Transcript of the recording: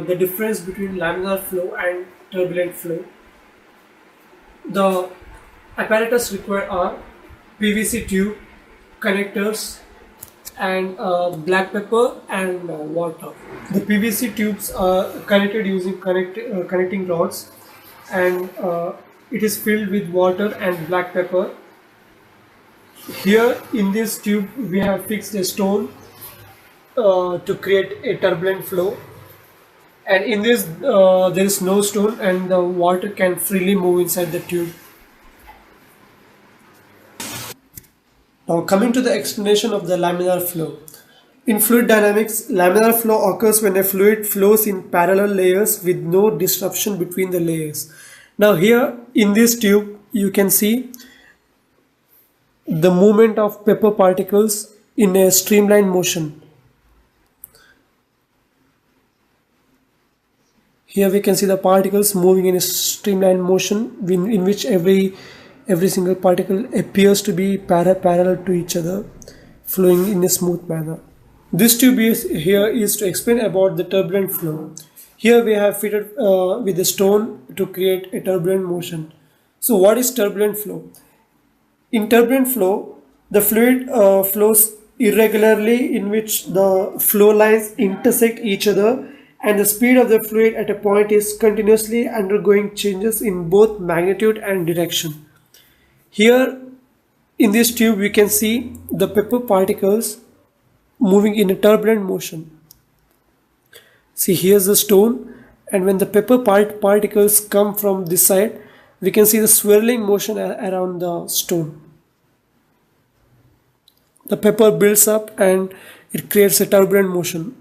the difference between laminar flow and turbulent flow. The apparatus required are PVC tube, connectors, and black pepper and water. The PVC tubes are connected using connecting rods, and it is filled with water and black pepper. Here in this tube we have fixed a stone to create a turbulent flow, and in this there is no stone and the water can freely move inside the tube. Now coming to the explanation of the laminar flow. In fluid dynamics, laminar flow occurs when a fluid flows in parallel layers with no disruption between the layers. Now here in this tube you can see the movement of pepper particles in a streamlined motion. Here we can see the particles moving in a streamlined motion in which every single particle appears to be parallel to each other, flowing in a smooth manner. This tube here is to explain about the turbulent flow. Here we have fitted with a stone to create a turbulent motion. So what is turbulent flow? In turbulent flow, the fluid flows irregularly in which the flow lines intersect each other, and the speed of the fluid at a point is continuously undergoing changes in both magnitude and direction. Here in this tube we can see the pepper particles moving in a turbulent motion. See, here's the stone, and when the pepper particles come from this side, we can see the swirling motion around the stone. The pepper builds up and it creates a turbulent motion.